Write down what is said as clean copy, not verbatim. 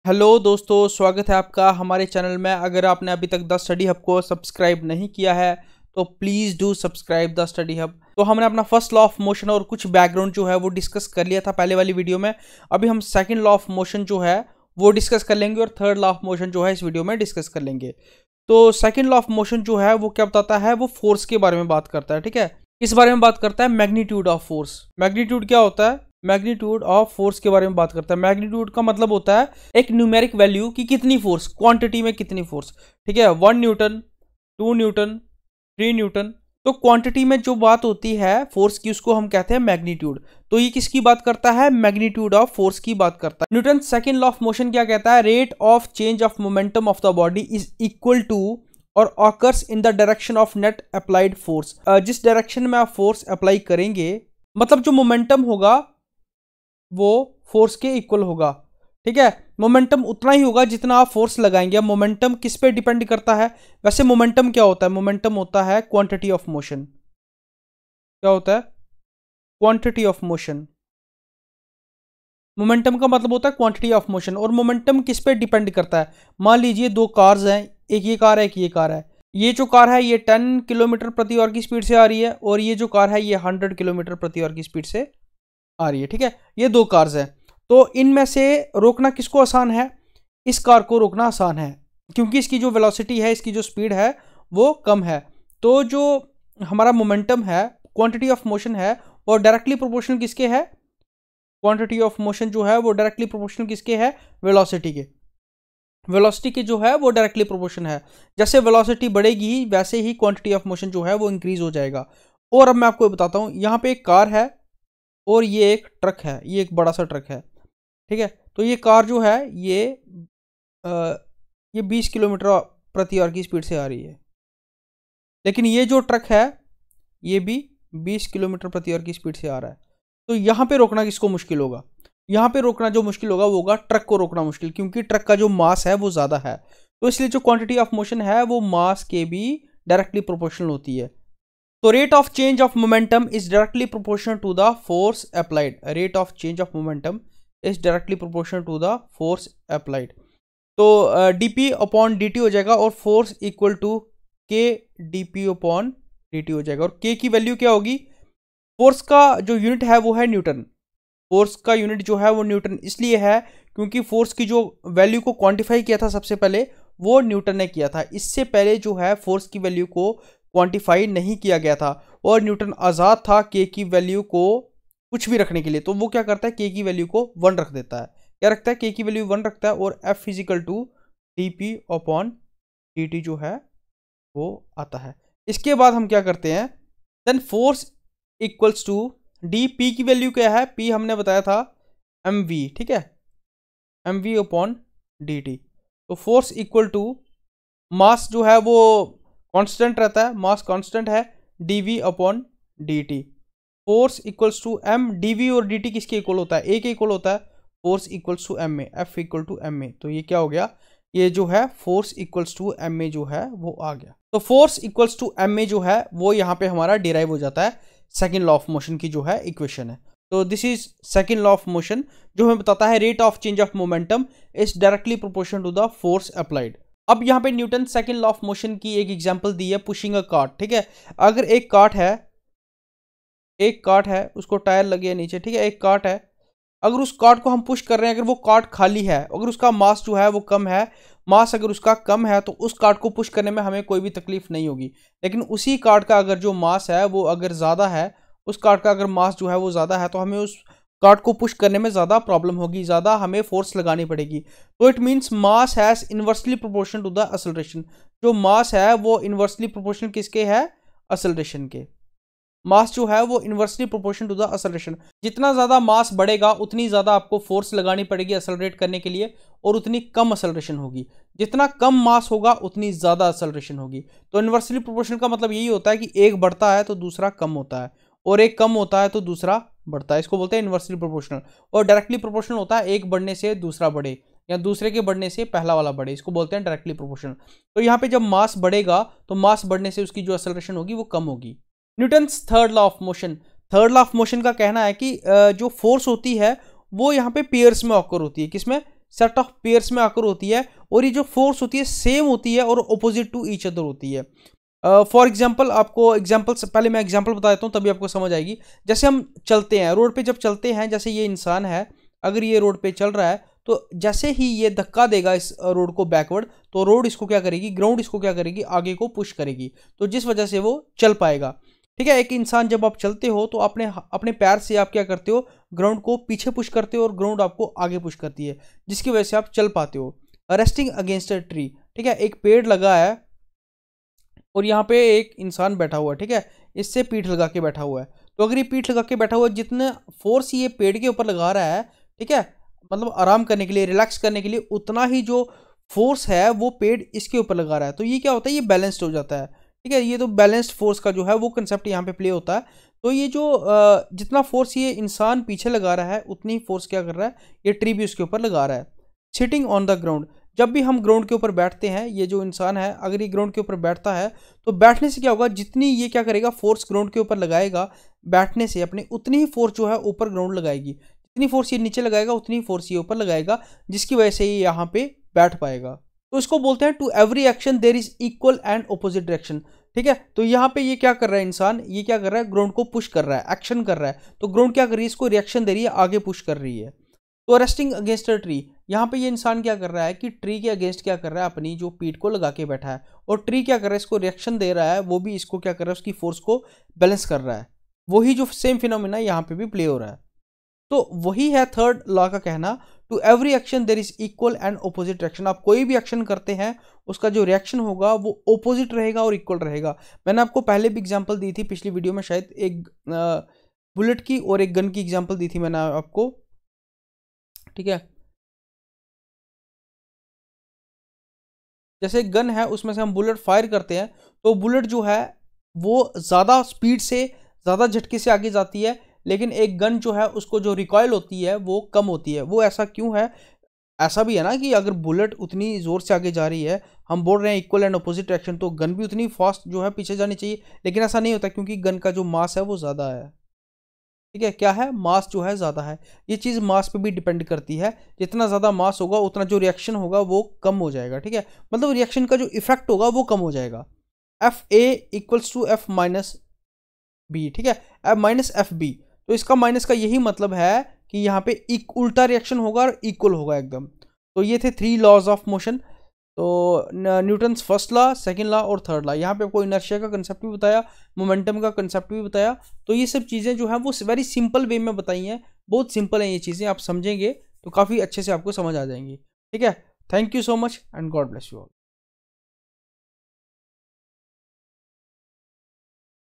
Hello दोस्तों, स्वागत है आपका हमारे चैनल में। अगर आपने अभी तक द स्टडी हब को सब्सक्राइब नहीं किया है तो please do subscribe the study hub. तो हमने अपना फर्स्ट लॉ ऑफ मोशन और कुछ बैकग्राउंड जो है वो डिस्कस कर लिया था पहले वाली वीडियो में। अभी हम सेकंड लॉ ऑफ मोशन जो है वो डिस्कस कर लेंगे और थर्ड लॉ ऑफ मोशन जो है इस वीडियो में डिस्कस कर लेंगे। तो सेकंड लॉ ऑफ मोशन जो है वो क्या बताता है, वो फोर्स के बारे में बात करता है। ठीक है, इस बारे में बात करता है मैग्नीट्यूड ऑफ फोर्स। मैग्नीट्यूड क्या होता है? मैग्नीट्यूड ऑफ फोर्स के बारे में बात करता है। मैग्नीट्यूड का मतलब होता है एक न्यूमेरिक वैल्यू की कितनी फोर्स, क्वांटिटी में कितनी फोर्स। ठीक है, 1 न्यूटन, 2 न्यूटन, 3 न्यूटन। तो क्वांटिटी में जो बात होती है फोर्स की उसको हम कहते हैं मैग्नीट्यूड। तो ये किसकी बात करता है? मैग्नीट्यूड ऑफ फोर्स की बात करता है। Newton second law of motion क्या कहता है? Rate of change of momentum of the body is equal to और occurs in the direction of net applied force. जिस डायरेक्शन में आप फोर्स अप्लाई करेंगे, मतलब जो मोमेंटम होगा वो फोर्स के इक्वल होगा। ठीक है, मोमेंटम उतना ही होगा जितना आप फोर्स लगाएंगे। अब मोमेंटम किस पे डिपेंड करता है? वैसे मोमेंटम क्या होता है? मोमेंटम होता है क्वांटिटी ऑफ मोशन। क्या होता है? Quantity of motion. मोमेंटम का मतलब होता है क्वांटिटी ऑफ मोशन। और मोमेंटम किस पे डिपेंड करता है? मान लीजिए दो कार्स हैं, एक ये कार है, एक ये कार है। ये जो कार है ये 10 किलोमीटर प्रति आवर की स्पीड से आ रही है और ये जो कार है ये 100 किलोमीटर प्रति आवर की स्पीड से आ रही है। ठीक है, ये दो कार्स हैं। तो इनमें से रोकना किसको आसान है? इस कार को रोकना आसान है, क्योंकि इसकी जो वेलोसिटी है, इसकी जो स्पीड है वो कम है। तो जो हमारा मोमेंटम है, क्वांटिटी ऑफ मोशन है, वो डायरेक्टली प्रोपोर्शनल किसके है? क्वांटिटी ऑफ मोशन जो है वो डायरेक्टली प्रोपोर्शनल किसके है? वेलोसिटी के। वेलोसिटी के जो है वो डायरेक्टली प्रोपोर्शन है। जैसे वेलोसिटी बढ़ेगी वैसे ही क्वांटिटी ऑफ मोशन जो है वो इंक्रीज हो जाएगा। और अब मैं आपको बताता हूँ, यहाँ पे एक कार है और ये एक ट्रक है, ये एक बड़ा सा ट्रक है। ठीक है, तो ये कार जो है ये 20 किलोमीटर प्रति आवर की स्पीड से आ रही है, लेकिन ये जो ट्रक है ये भी 20 किलोमीटर प्रति आवर की स्पीड से आ रहा है। तो यहाँ पे रोकना किसको मुश्किल होगा? यहाँ पे रोकना जो मुश्किल होगा वो होगा ट्रक को रोकना मुश्किल, क्योंकि ट्रक का जो मास है वो ज़्यादा है। तो इसलिए जो क्वांटिटी ऑफ मोशन है वो मास के भी डायरेक्टली प्रोपोर्शनल होती है। तो rate of change of momentum is directly proportional to the force applied. Rate of change of momentum is directly proportional to the force applied. तो dp अपॉन dt हो जाएगा और force equal to k dp upon dt हो जाएगा। और k की value क्या होगी? फोर्स का जो यूनिट है वो है न्यूटन। फोर्स का यूनिट जो है वो न्यूटन इसलिए है क्योंकि फोर्स की जो वैल्यू को क्वांटिफाई किया था सबसे पहले वो न्यूटन ने किया था। इससे पहले जो है फोर्स की वैल्यू को क्वांटिफाई नहीं किया गया था और न्यूटन आज़ाद था के की वैल्यू को कुछ भी रखने के लिए। तो वो क्या करता है? के की वैल्यू को 1 रख देता है। क्या रखता है? के की वैल्यू 1 रखता है और F physical to dp upon dt जो है वो आता है। इसके बाद हम क्या करते हैं? Then force equals to dp की वैल्यू क्या है? p हमने बताया था mv। ठीक है, mv अपॉन dt। तो फोर्स इक्वल टू मास जो है वो कांस्टेंट रहता है, मास कांस्टेंट है, dv upon dt। Force equals to m। dv और dt किसके इक्वल होता है? a के इक्वल होता है। Force equals to m a, f equal to m a। तो ये क्या हो गया? ये जो है force equals to m a जो है वो आ गया। तो force equals to m a जो है वो यहाँ पे हमारा डिराइव हो जाता है सेकेंड लॉ ऑफ मोशन की जो है इक्वेशन है। तो this is second law of motion जो हमें बताता है rate of change of momentum is directly proportional to the force applied. अब यहाँ पे Newton second law of motion की एक एग्जांपल दी है, पुशिंग अ कार्ट। ठीक है, अगर एक कार्ट है उसको टायर लगे है नीचे। ठीक है, एक कार्ट है, अगर उस कार्ट को हम पुश कर रहे हैं, अगर वो कार्ट खाली है, अगर उसका मास जो है वो कम है, मास अगर उसका कम है तो उस कार्ट को पुश करने में हमें कोई भी तकलीफ नहीं होगी। लेकिन उसी कार्ट का अगर जो मास है वो अगर ज़्यादा है, उस कार्ट का अगर मास जो है वो ज़्यादा है, तो हमें उस कार्ट को पुश करने में ज़्यादा प्रॉब्लम होगी, ज़्यादा हमें फोर्स लगानी पड़ेगी। तो it means mass has inversely proportional to the acceleration. जो मास है वो इन्वर्सली प्रोपोर्शनल किसके है? एक्सेलरेशन के। मास जो है वो inversely proportional to the acceleration. जितना ज़्यादा मास बढ़ेगा उतनी ज़्यादा आपको फोर्स लगानी पड़ेगी एक्सेलरेट करने के लिए और उतनी कम एक्सेलरेशन होगी। जितना कम मास होगा उतनी ज़्यादा एक्सेलरेशन होगी। तो इन्वर्सली प्रोपोर्शनल का मतलब यही होता है कि एक बढ़ता है तो दूसरा कम होता है और एक कम होता है तो दूसरा बढ़ता है। इसको बोलते हैं इन्वर्सली प्रोपोर्शनल। और डायरेक्टली प्रोपोर्शनल होता है एक बढ़ने से दूसरा बढ़े या दूसरे के बढ़ने से पहला वाला बढ़े, इसको बोलते हैं डायरेक्टली प्रोपोर्शनल। तो यहाँ पे जब मास बढ़ेगा तो मास बढ़ने से उसकी जो एक्सेलरेशन होगी वो कम होगी। Newton's third law of motion. Third law of motion का कहना है कि जो फोर्स होती है वो यहाँ पे पेयर्स में ऑकर होती है। किसमें? सेट ऑफ पेयर्स में आकर होती है, और ये जो फोर्स होती है सेम होती है और ऑपोजिट टू ईच अदर होती है। फॉर एग्जाम्पल, आपको एग्जाम्पल से पहले मैं एग्जाम्पल बता देता हूँ, तभी आपको समझ आएगी। जैसे हम चलते हैं रोड पे, जब चलते हैं, जैसे ये इंसान है, अगर ये रोड पे चल रहा है, तो जैसे ही ये धक्का देगा इस रोड को बैकवर्ड, तो रोड इसको क्या करेगी, ग्राउंड इसको क्या करेगी, आगे को पुश करेगी, तो जिस वजह से वो चल पाएगा। ठीक है, एक इंसान जब आप चलते हो तो अपने पैर से आप क्या करते हो, ग्राउंड को पीछे पुश करते हो और ग्राउंड आपको आगे पुश करती है, जिसकी वजह से आप चल पाते हो। रेस्टिंग अगेंस्ट अ ट्री, ठीक है, एक पेड़ लगा है और यहाँ पे एक इंसान बैठा हुआ है, ठीक है, इससे पीठ लगा के बैठा हुआ है। तो अगर ये पीठ लगा के बैठा हुआ है, जितने फोर्स ये पेड़ के ऊपर लगा रहा है, ठीक है, मतलब आराम करने के लिए, रिलैक्स करने के लिए, उतना ही जो फोर्स है वो पेड़ इसके ऊपर लगा रहा है। तो ये क्या होता है, ये बैलेंस्ड हो जाता है। ठीक है, ये तो बैलेंस्ड फोर्स का जो है वो कंसेप्ट यहाँ पे प्ले होता है। तो ये जो जितना फोर्स ये इंसान पीछे लगा रहा है, उतनी ही फोर्स क्या कर रहा है, ये ट्री भी उसके ऊपर लगा रहा है। सिटिंग ऑन द ग्राउंड, जब भी हम ग्राउंड के ऊपर बैठते हैं, ये जो इंसान है अगर ये ग्राउंड के ऊपर बैठता है, तो बैठने से क्या होगा, जितनी ये क्या करेगा, फोर्स ग्राउंड के ऊपर लगाएगा, बैठने से अपने उतनी ही फोर्स जो है ऊपर ग्राउंड लगाएगी। जितनी फोर्स ये नीचे लगाएगा उतनी ही फोर्स ये ऊपर लगाएगा, जिसकी वजह से ये यहाँ पे बैठ पाएगा। तो इसको बोलते हैं to every action there is equal and opposite direction. ठीक है, तो यहाँ पे ये क्या कर रहा है इंसान, ये क्या कर रहा है, ग्राउंड को पुश कर रहा है, एक्शन कर रहा है। तो ग्राउंड क्या कर रही है, इसको रिएक्शन दे रही है, आगे पुश कर रही है। तो रेस्टिंग अगेंस्ट अ ट्री, यहाँ पे ये इंसान क्या कर रहा है कि ट्री के अगेंस्ट क्या कर रहा है, अपनी जो पीठ को लगा के बैठा है, और ट्री क्या कर रहा है, इसको रिएक्शन दे रहा है, वो भी इसको क्या कर रहा है, उसकी फोर्स को बैलेंस कर रहा है। वही जो सेम फिनोमेना यहाँ पे भी प्ले हो रहा है। तो वही है थर्ड लॉ का कहना, to every action there is equal and opposite reaction. आप कोई भी एक्शन करते हैं, उसका जो रिएक्शन होगा वो ऑपोजिट रहेगा और इक्वल रहेगा। मैंने आपको पहले भी एग्जांपल दी थी, पिछली वीडियो में शायद, एक बुलेट की और एक गन की एग्जांपल दी थी मैंने आपको। ठीक है, जैसे गन है, उसमें से हम बुलेट फायर करते हैं, तो बुलेट जो है वो ज़्यादा स्पीड से, ज़्यादा झटके से आगे जाती है, लेकिन एक गन जो है उसको जो रिकॉयल होती है वो कम होती है। वो ऐसा क्यों है, ऐसा भी है ना कि अगर बुलेट उतनी ज़ोर से आगे जा रही है, हम बोल रहे हैं इक्वल एंड अपोजिट डायरेक्शन, तो गन भी उतनी फास्ट जो है पीछे जानी चाहिए, लेकिन ऐसा नहीं होता, क्योंकि गन का जो मास है वो ज़्यादा है। ठीक है, क्या है, मास जो है ज़्यादा है। ये चीज़ मास पे भी डिपेंड करती है, जितना ज़्यादा मास होगा उतना जो रिएक्शन होगा वो कम हो जाएगा। ठीक है, मतलब रिएक्शन का जो इफेक्ट होगा वो कम हो जाएगा। F A equals to F minus B. ठीक है, एफ माइनस एफ बी, तो इसका माइनस का यही मतलब है कि यहाँ पे एक उल्टा रिएक्शन होगा और इक्वल होगा एकदम। तो ये थे 3 लॉज ऑफ मोशन, तो Newton's first law, second law और थर्ड लॉ। यहाँ पे आपको इनर्शिया का कंसेप्ट भी बताया, मोमेंटम का कंसेप्ट भी बताया। तो ये सब चीज़ें जो हैं वो वेरी सिंपल वे में बताई हैं, बहुत सिंपल हैं ये चीज़ें, आप समझेंगे तो काफ़ी अच्छे से आपको समझ आ जाएंगी। ठीक है, thank you so much and God bless you all.